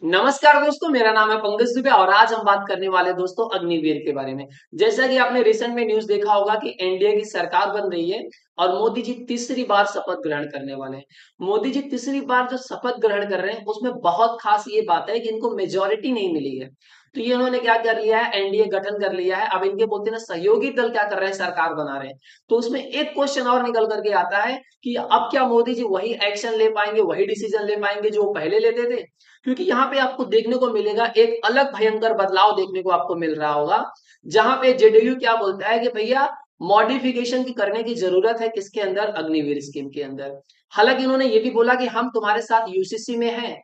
नमस्कार दोस्तों, मेरा नाम है पंकज दुबे और आज हम बात करने वाले दोस्तों अग्निवीर के बारे में। जैसा कि आपने रिसेंट में न्यूज देखा होगा कि एनडीए की सरकार बन रही है और मोदी जी तीसरी बार शपथ ग्रहण करने वाले हैं। मोदी जी तीसरी बार जो शपथ ग्रहण कर रहे हैं उसमें बहुत खास ये बात है कि इनको मेजोरिटी नहीं मिली है। तो ये इन्होंने क्या कर लिया है, एनडीए गठन कर लिया है। अब इनके बोलते हैं ना सहयोगी दल क्या कर रहे हैं, सरकार बना रहे हैं। तो उसमें एक क्वेश्चन और निकल करके आता है कि अब क्या मोदी जी वही एक्शन ले पाएंगे, वही डिसीजन ले पाएंगे जो वो पहले लेते थे। क्योंकि यहाँ पे आपको देखने को मिलेगा एक अलग भयंकर बदलाव देखने को आपको मिल रहा होगा। जहां पे जेडीयू क्या बोलता है कि भैया मॉडिफिकेशन की करने की जरूरत है, किसके अंदर, अग्निवीर स्कीम के अंदर। हालांकि इन्होंने ये भी बोला कि हम तुम्हारे साथ यूसीसी में हैं,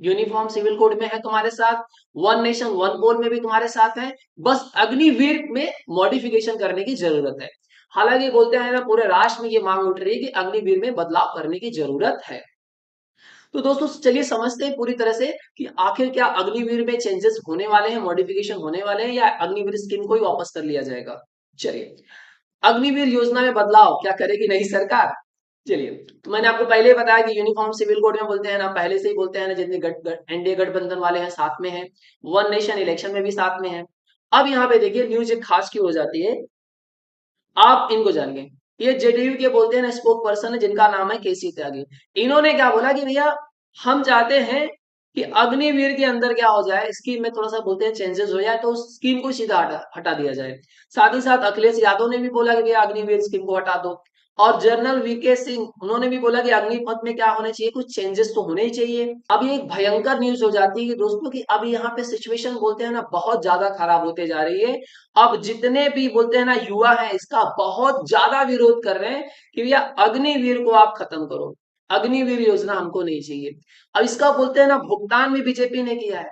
यूनिफॉर्म सिविल कोड में है तुम्हारे साथ, वन नेशन वन पोल में भी तुम्हारे साथ है, बस अग्निवीर में मॉडिफिकेशन करने की जरूरत है। हालांकि बोलते हैं ना, पूरे राष्ट्र में ये मांग उठ रही है कि अग्निवीर में बदलाव करने की जरूरत है। तो दोस्तों चलिए समझते हैं पूरी तरह से कि आखिर क्या अग्निवीर में चेंजेस होने वाले हैं, मॉडिफिकेशन होने वाले हैं, या अग्निवीर स्कीम को ही वापस कर लिया जाएगा। चलिए, अग्निवीर योजना में बदलाव क्या करेगी नई सरकार। चलिए, तो मैंने आपको पहले ही बताया कि यूनिफॉर्म सिविल कोड में बोलते हैं ना, पहले से ही बोलते हैं ना, जितने एनडीए गठबंधन वाले हैं साथ में हैं, वन नेशन इलेक्शन में भी साथ में है। अब यहाँ पे देखिए न्यूज एक खास की हो जाती है, आप इनको जानिए। ये जेडीयू के बोलते हैं ना स्पोक पर्सन है, जिनका नाम है केसी त्यागी। इन्होंने क्या बोला कि भैया हम चाहते हैं कि अग्निवीर के अंदर क्या हो जाए, स्कीम में थोड़ा सा बोलते हैं चेंजेस हो जाए, तो उस स्कीम को सीधा हटा दिया जाए। साथ ही साथ अखिलेश यादव ने भी बोला कि भैया अग्निवीर स्कीम को हटा दो। और जनरल वीके सिंह उन्होंने भी बोला कि अग्निपथ में क्या होना चाहिए, कुछ चेंजेस तो होने ही चाहिए। अब ये एक भयंकर न्यूज हो जाती है कि दोस्तों कि अब यहाँ पे सिचुएशन बोलते हैं ना बहुत ज्यादा खराब होते जा रही है। अब जितने भी बोलते हैं ना युवा हैं, इसका बहुत ज्यादा विरोध कर रहे हैं कि भैया अग्निवीर को आप खत्म करो, अग्निवीर योजना हमको नहीं चाहिए। अब इसका बोलते हैं ना भुगतान भी बीजेपी ने किया है।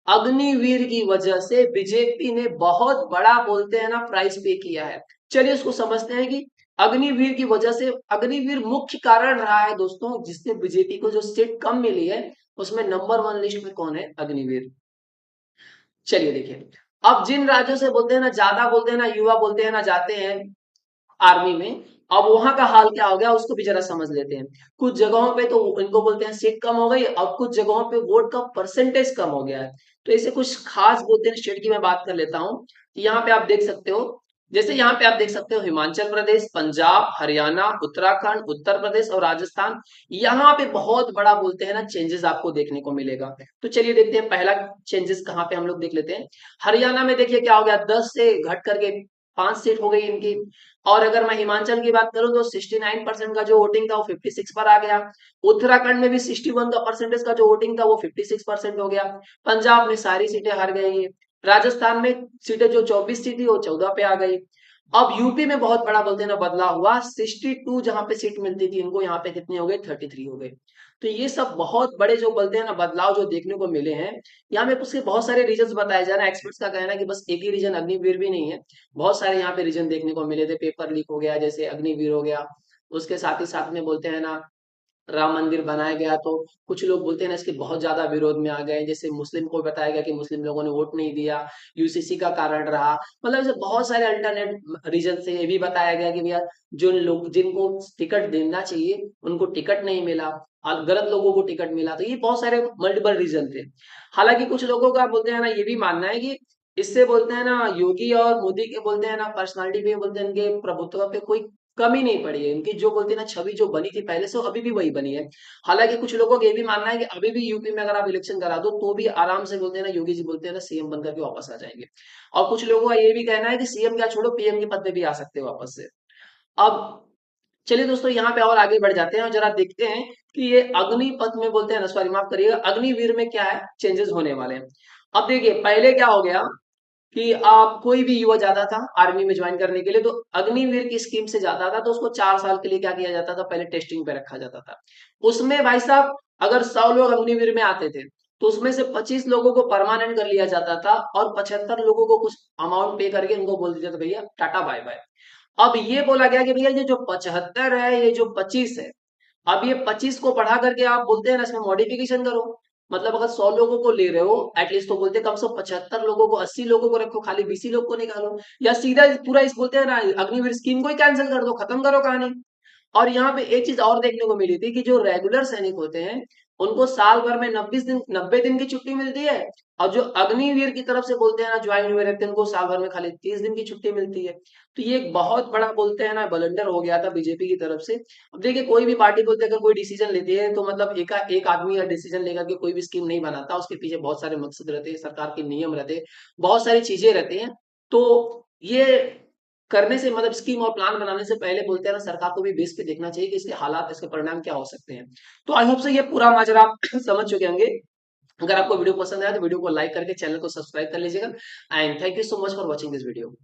अग्निवीर की वजह से बीजेपी ने बहुत बड़ा बोलते हैं ना प्राइस पे किया है। चलिए उसको समझते हैं कि अग्निवीर की वजह से, अग्निवीर मुख्य कारण रहा है दोस्तों जिससे बीजेपी को जो सीट कम मिली है, उसमें नंबर वन लिस्ट में कौन है, अग्निवीर। चलिए देखिए, अब जिन राज्यों से बोलते हैं ना ज्यादा बोलते हैं ना युवा बोलते हैं ना जाते हैं आर्मी में, अब वहां का हाल क्या हो गया उसको भी जरा समझ लेते हैं। कुछ जगहों पे तो इनको बोलते हैं सीट कम हो गई, अब कुछ जगहों पे वोट का परसेंटेज कम हो गया है। तो ऐसे कुछ खास बोलते हैं स्टेट की मैं बात कर लेता हूँ। यहाँ पे आप देख सकते हो, जैसे यहाँ पे आप देख सकते हो हिमाचल प्रदेश, पंजाब, हरियाणा, उत्तराखंड, उत्तर प्रदेश और राजस्थान। यहाँ पे बहुत बड़ा बोलते हैं ना चेंजेस आपको देखने को मिलेगा। तो चलिए देखते हैं पहला चेंजेस कहाँ पे हम लोग देख लेते हैं। हरियाणा में देखिए क्या हो गया, 10 से घट करके 5 सीट हो गई इनकी। और अगर मैं हिमाचल की बात करूं तो 69% का जो वोटिंग था वो 56 पर आ गया। उत्तराखंड में भी 61 का परसेंटेज का जो वोटिंग था वो 56% हो गया। पंजाब में सारी सीटें हार गई। राजस्थान में सीटें जो 24 सीट थी वो 14 पे आ गई। अब यूपी में बहुत बड़ा बोलते हैं ना बदलाव हुआ, 62 जहां पे सीट मिलती थी इनको, यहाँ पे कितने हो गए, 33 हो गए। तो ये सब बहुत बड़े जो बोलते हैं ना बदलाव जो देखने को मिले हैं। यहाँ पे उसके बहुत सारे रीजंस बताए जा रहे हैं। एक्सपर्ट्स का कहना है कि बस एक ही रीजन अग्निवीर भी नहीं है, बहुत सारे यहाँ पे रीजन देखने को मिले थे। पेपर लीक हो गया, जैसे अग्निवीर हो गया। उसके साथ ही साथ में बोलते हैं ना राम मंदिर बनाया गया, तो कुछ लोग बोलते हैं ना इसके बहुत ज्यादा विरोध में आ गए। जैसे मुस्लिम को बताया गया कि मुस्लिम लोगों ने वोट नहीं दिया, यूसीसी का कारण रहा। मतलब ऐसे बहुत सारे अल्टरनेट रीजन से ये भी बताया गया कि भैया जो लोग जिनको टिकट देना चाहिए उनको टिकट नहीं मिला, और गलत लोगों को टिकट मिला। तो ये बहुत सारे मल्टीपल रीजन थे। हालांकि कुछ लोगों का बोलते हैं ना ये भी मानना है कि इससे बोलते हैं ना योगी और मोदी के बोलते हैं ना पर्सनालिटी पे, बोलते हैं इनके प्रभुत्व पे कोई कमी नहीं पड़ी है। इनकी जो बोलते हैं ना छवि जो बनी थी पहले से वो अभी भी वही बनी है। हालांकि कुछ लोगों का ये भी मानना है कि अभी भी यूपी में अगर आप इलेक्शन करा दो तो भी आराम से बोलते हैं ना योगी जी बोलते हैं ना सीएम बनकर के वापस आ जाएंगे। और कुछ लोगों का ये भी कहना है कि सीएम क्या छोड़ो, पीएम के पद पे भी आ सकते हैं वापस से। अब चलिए दोस्तों यहाँ पे और आगे बढ़ जाते हैं और जरा देखते हैं कि ये अग्निपथ में बोलते हैं ना, सॉरी माफ करिएगा, अग्निवीर में क्या है चेंजेस होने वाले हैं। अब देखिए पहले क्या हो गया कि आप कोई भी युवा जाता था आर्मी में ज्वाइन करने के लिए, तो अग्निवीर की स्कीम से जाता था तो उसको 4 साल के लिए क्या किया जाता था, पहले टेस्टिंग पे रखा जाता था। उसमें भाई साहब अगर 100 लोग अग्निवीर में आते थे तो उसमें से 25 लोगों को परमानेंट कर लिया जाता था और 75 लोगों को कुछ अमाउंट पे करके उनको बोल दिया था भैया टाटा बाय बाय। अब ये बोला गया कि भैया ये जो 75 है, ये जो 25 है, अब ये 25 को बढ़ा करके आप बोलते हैं ना इसमें मॉडिफिकेशन करो। मतलब अगर 100 लोगों को ले रहे हो एटलीस्ट, तो बोलते हैं कम से कम 75 लोगों को, 80 लोगों को रखो, खाली 20 लोग को निकालो। या सीधा पूरा इस बोलते हैं ना अग्निवीर स्कीम को ही कैंसिल कर दो, खत्म करो कहानी। और यहाँ पे एक चीज और देखने को मिली थी कि जो रेगुलर सैनिक होते हैं उनको साल भर में 90 दिन की छुट्टी मिलती है। और जो अग्निवीर की तरफ से बोलते हैं ना, ज्वाइन हुए रहते हैं, उनको साल भर में खाली 30 दिन की छुट्टी मिलती है। तो ये एक बहुत बड़ा बोलते हैं ना बलंडर हो गया था बीजेपी की तरफ से। अब देखिए कोई भी पार्टी बोलते हैं अगर कोई डिसीजन लेती है तो मतलब एक आदमी का डिसीजन लेकर के कोई भी स्कीम नहीं बनाता, उसके पीछे बहुत सारे मकसद रहते हैं, सरकार के नियम रहते हैं, बहुत सारी चीजें रहती हैं। तो ये करने से मतलब स्कीम और प्लान बनाने से पहले बोलते हैं ना, सरकार को भी बेस पे देखना चाहिए कि इसके हालात, इसके परिणाम क्या हो सकते हैं। तो आई होप से ये पूरा माजरा आप समझ चुके होंगे। अगर आपको वीडियो पसंद आया तो वीडियो को लाइक करके चैनल को सब्सक्राइब कर लीजिएगा। And thank you so much for watching this video.